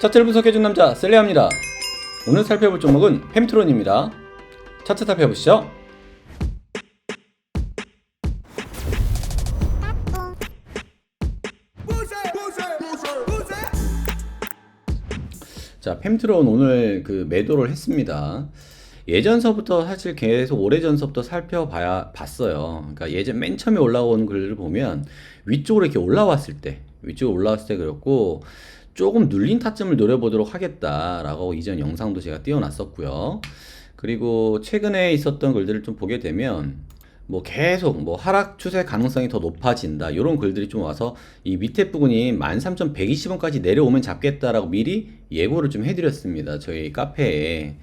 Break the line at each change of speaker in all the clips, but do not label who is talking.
차트를 분석해준 남자 셀리아입니다. 오늘 살펴볼 종목은 펨트론입니다. 차트 살펴보시죠. 자, 펨트론 오늘 매도를 했습니다. 예전서부터 사실 계속 오래전서부터 봤어요. 그러니까 예전 맨 처음에 올라온 글을 보면 위쪽으로 이렇게 올라왔을 때 그랬고, 조금 눌린 타점을 노려보도록 하겠다라고 이전 영상도 제가 띄워놨었고요. 그리고 최근에 있었던 글들을 좀 보게 되면 계속 하락 추세 가능성이 더 높아진다, 이런 글들이 좀 와서 이 밑에 부분이 13,120원까지 내려오면 잡겠다라고 미리 예고를 좀 해드렸습니다, 저희 카페에.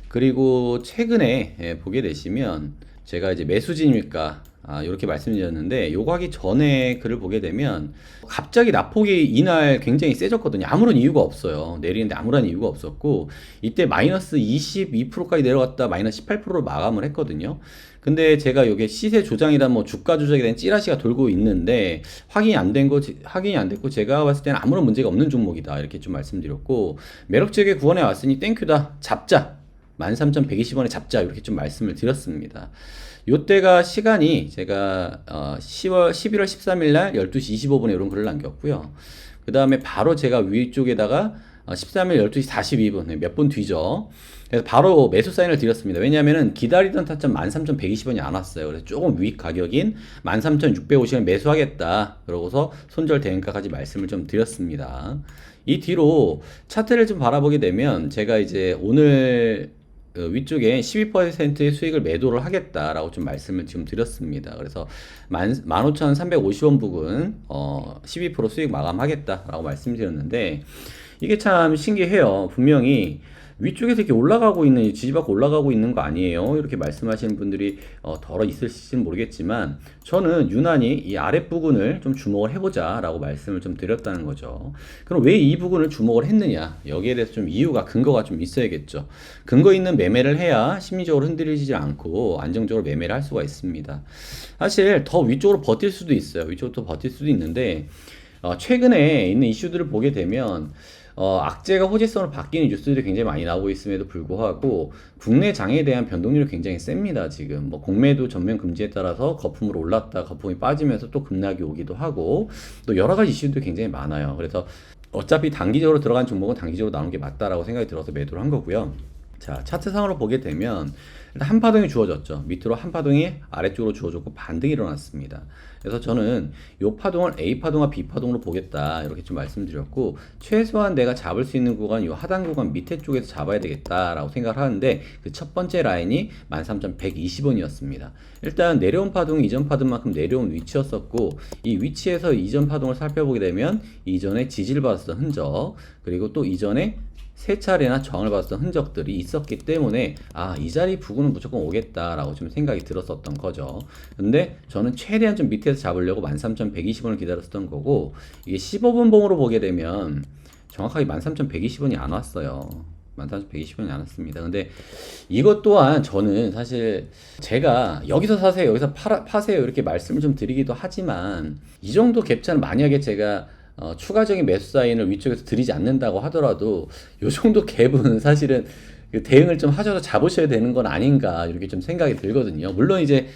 그리고 최근에 보게 되시면 제가 이제 매수진일까 이렇게 말씀드렸는데, 요거 하기 전에 글을 보게 되면 갑자기 낙폭이 이날 굉장히 세졌거든요. 아무런 이유가 없어요. 내리는데 아무런 이유가 없었고, 이때 마이너스 22%까지 내려갔다 마이너스 18%로 마감을 했거든요. 근데 제가 요게 시세 조장이다 주가 조작에 대한 찌라시가 돌고 있는데 확인이 안 됐고, 제가 봤을 때는 아무런 문제가 없는 종목이다 이렇게 좀 말씀드렸고, 매력적의 구원에 왔으니 땡큐다, 잡자, 13,120원에 잡자 이렇게 좀 말씀을 드렸습니다. 요때가 시간이 제가 11월 13일 날 12시 25분에 이런 글을 남겼고요. 그 다음에 바로 제가 위쪽에다가 13일 12시 42분, 몇 분 뒤죠. 그래서 바로 매수 사인을 드렸습니다. 왜냐하면 기다리던 타점 13,120원이 안 왔어요. 그래서 조금 윗 가격인 13,650원 매수하겠다, 그러고서 손절 대응가까지 말씀을 좀 드렸습니다. 이 뒤로 차트를 좀 바라보게 되면 제가 이제 오늘 위쪽에 12%의 수익을 매도를 하겠다라고 좀 말씀을 지금 드렸습니다. 그래서 15,350원 부근 12% 수익 마감하겠다라고 말씀드렸는데, 이게 참 신기해요. 분명히 위쪽에서 이렇게 올라가고 있는, 지지받고 올라가고 있는 거 아니에요? 이렇게 말씀하시는 분들이 덜어 있을지는 모르겠지만, 저는 유난히 이 아랫부분을 좀 주목을 해보자 라고 말씀을 좀 드렸다는 거죠. 그럼 왜 이 부분을 주목을 했느냐? 여기에 대해서 좀 이유가, 근거가 좀 있어야겠죠. 근거 있는 매매를 해야 심리적으로 흔들리지 않고 안정적으로 매매를 할 수가 있습니다. 사실 더 위쪽으로 버틸 수도 있어요. 위쪽으로 더 버틸 수도 있는데, 최근에 있는 이슈들을 보게 되면 악재가 호재성으로 바뀌는 뉴스들이 굉장히 많이 나오고 있음에도 불구하고 국내 장에 대한 변동률이 굉장히 셉니다. 지금 공매도 전면 금지에 따라서 거품으로 올랐다 거품이 빠지면서 또 급락이 오기도 하고, 또 여러 가지 이슈들이 굉장히 많아요. 그래서 어차피 단기적으로 들어간 종목은 단기적으로 나오는 게 맞다라고 생각이 들어서 매도를 한 거고요. 자, 차트상으로 보게 되면 일단 한 파동이 주어졌죠. 밑으로 한 파동이 아래쪽으로 주어졌고 반등이 일어났습니다. 그래서 저는 이 파동을 A 파동과 B 파동으로 보겠다 이렇게 좀 말씀드렸고, 최소한 내가 잡을 수 있는 구간, 이 하단 구간 밑에 쪽에서 잡아야 되겠다라고 생각을 하는데, 그 첫 번째 라인이 13,120원이었습니다. 일단 내려온 파동이 이전 파동만큼 내려온 위치였었고, 이 위치에서 이전 파동을 살펴보게 되면 이전에 지지를 받았던 흔적, 그리고 또 이전에 세 차례나 저항을 받았던 흔적들이 있었기 때문에 이 자리 부근은 무조건 오겠다라고 좀 생각이 들었었던 거죠. 근데 저는 최대한 좀 밑에서 잡으려고 13,120원을 기다렸었던 거고, 이게 15분 봉으로 보게 되면 정확하게 13,120원이 안 왔어요. 13,120원이 안 왔습니다. 근데 이것 또한 저는 사실 제가 여기서 사세요, 여기서 파세요 이렇게 말씀을 좀 드리기도 하지만, 이 정도 갭차는 만약에 제가 추가적인 매수 사인을 위쪽에서 드리지 않는다고 하더라도 요 정도 갭은 사실은 대응을 좀 하셔서 잡으셔야 되는 건 아닌가 이렇게 좀 생각이 들거든요. 물론 이제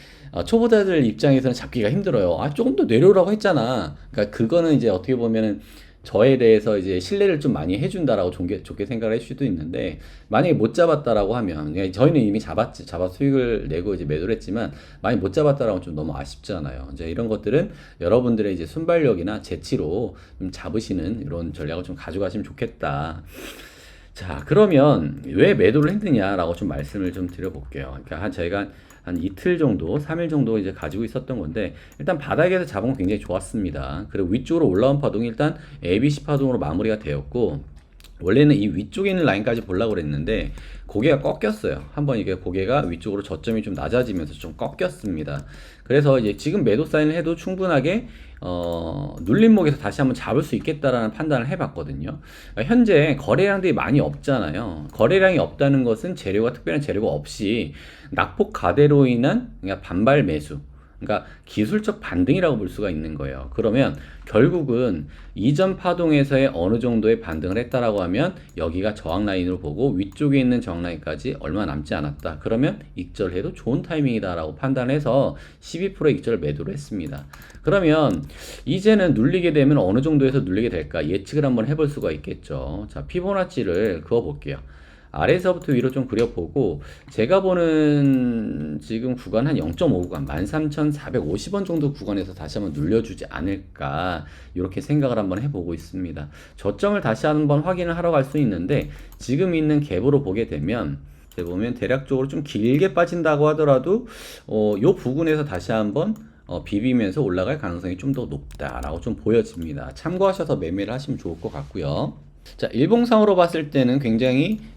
초보자들 입장에서는 잡기가 힘들어요. 조금 더 내려오라고 했잖아. 그러니까 그거는 이제 어떻게 보면은 저에 대해서 이제 신뢰를 좀 많이 해준다라고 좋게 생각을 할 수도 있는데, 만약에 못 잡았다라고 하면, 그러니까 저희는 이미 잡아 수익을 내고 이제 매도를 했지만, 만약 못 잡았다라고 좀 너무 아쉽잖아요. 이제 이런 것들은 여러분들의 이제 순발력이나 재치로 좀 잡으시는 이런 전략을 좀 가져가시면 좋겠다. 자, 그러면 왜 매도를 했느냐라고 좀 말씀을 좀 드려볼게요. 그러니까 저희가 한 이틀 정도, 3일 정도 이제 가지고 있었던 건데, 일단 바닥에서 잡은 건 굉장히 좋았습니다. 그리고 위쪽으로 올라온 파동이 일단 ABC 파동으로 마무리가 되었고, 원래는 이 위쪽에 있는 라인까지 보려고 그랬는데 고개가 꺾였어요. 한번 이게 고개가 위쪽으로 저점이 좀 낮아지면서 좀 꺾였습니다. 그래서 이제 지금 매도 사인을 해도 충분하게 눌림목에서 다시 한번 잡을 수 있겠다라는 판단을 해봤거든요. 그러니까 현재 거래량들이 많이 없잖아요. 거래량이 없다는 것은 특별한 재료가 없이 낙폭 가대로 인한 그러니까 반발 매수, 그러니까 기술적 반등이라고 볼 수가 있는 거예요. 그러면 결국은 이전 파동에서의 어느 정도의 반등을 했다라고 하면 여기가 저항 라인으로 보고 위쪽에 있는 저항 라인까지 얼마 남지 않았다. 그러면 익절해도 좋은 타이밍이다라고 판단해서 12% 익절 매도를 했습니다. 그러면 이제는 눌리게 되면 어느 정도에서 눌리게 될까 예측을 한번 해볼 수가 있겠죠. 자, 피보나치를 그어 볼게요. 아래에서부터 위로 좀 그려보고 제가 보는 지금 구간 한 0.5 구간 13,450원 정도 구간에서 다시 한번 눌려주지 않을까 이렇게 생각을 한번 해보고 있습니다. 저점을 다시 한번 확인을 하러 갈 수 있는데 지금 있는 갭으로 보게 되면 보면 대략적으로 좀 길게 빠진다고 하더라도 요 부근에서 다시 한번 비비면서 올라갈 가능성이 좀 더 높다라고 좀 보여집니다. 참고하셔서 매매를 하시면 좋을 것 같고요. 자, 일봉상으로 봤을 때는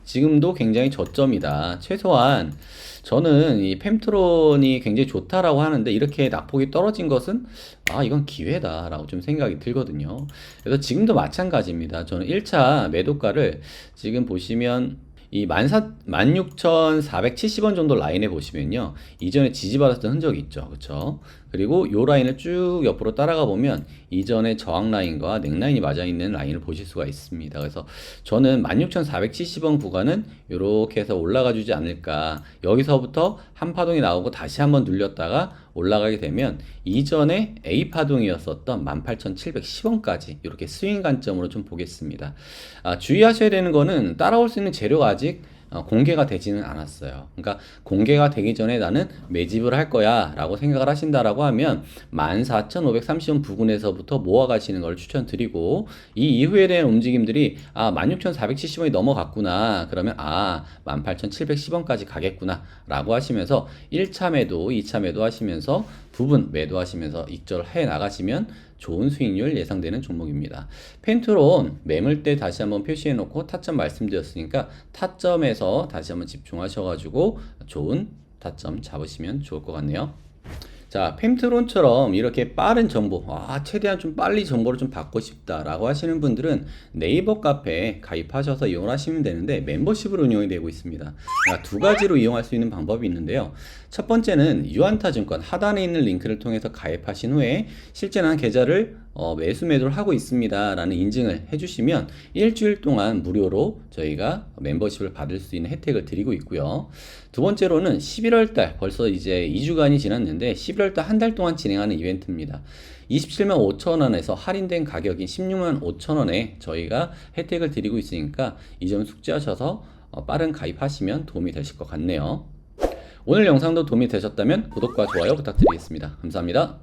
지금도 굉장히 저점이다. 최소한 저는 이 펨트론이 굉장히 좋다라고 하는데 이렇게 낙폭이 떨어진 것은 이건 기회다라고 좀 생각이 들거든요. 그래서 지금도 마찬가지입니다. 저는 1차 매도가를 지금 보시면 이 16,470원 정도 라인에 보시면요. 이전에 지지받았던 흔적이 있죠. 그쵸? 그리고 요 라인을 쭉 옆으로 따라가 보면 이전에 저항 라인과 넥라인이 맞아 있는 라인을 보실 수가 있습니다. 그래서 저는 16,470원 구간은 이렇게 해서 올라가 주지 않을까. 여기서부터 한 파동이 나오고 다시 한번 눌렸다가 올라가게 되면 이전에 A 파동이었었던 18,710원까지 이렇게 스윙 관점으로 좀 보겠습니다. 주의하셔야 되는 거는 따라올 수 있는 재료가 아직 공개가 되지는 않았어요. 그러니까 공개가 되기 전에 나는 매집을 할 거야 라고 생각을 하신다라고 하면 14,530원 부근에서부터 모아가시는 걸 추천드리고 이 이후에 대한 움직임들이 16,470원이 넘어갔구나 그러면 18,710원까지 가겠구나 라고 하시면서 1차 매도 2차 매도 하시면서 부분 매도하시면서 익절을 해 나가시면 좋은 수익률 예상되는 종목입니다. 펜트론 매물대 다시 한번 표시해 놓고 타점 말씀드렸으니까 타점에서 다시 한번 집중하셔가지고 좋은 타점 잡으시면 좋을 것 같네요. 자, 펨트론처럼 이렇게 빠른 정보, 최대한 좀 빨리 정보를 좀 받고 싶다라고 하시는 분들은 네이버 카페에 가입하셔서 이용을 하시면 되는데 멤버십으로 운영이 되고 있습니다. 두 가지로 이용할 수 있는 방법이 있는데요. 첫 번째는 유안타증권 하단에 있는 링크를 통해서 가입하신 후에 실제 난 계좌를 매수 매도를 하고 있습니다 라는 인증을 해주시면 일주일 동안 무료로 저희가 멤버십을 받을 수 있는 혜택을 드리고 있고요. 두 번째로는 11월달 벌써 이제 2주간이 지났는데 11월달 한 달 동안 진행하는 이벤트입니다. 27만 5천원에서 할인된 가격인 16만 5천원에 저희가 혜택을 드리고 있으니까 이 점 숙지하셔서 빠른 가입하시면 도움이 되실 것 같네요. 오늘 영상도 도움이 되셨다면 구독과 좋아요 부탁드리겠습니다. 감사합니다.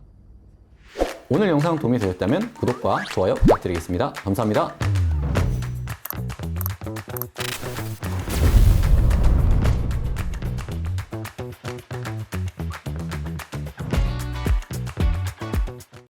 오늘 영상 도움이 되셨다면 구독과 좋아요 부탁드리겠습니다. 감사합니다.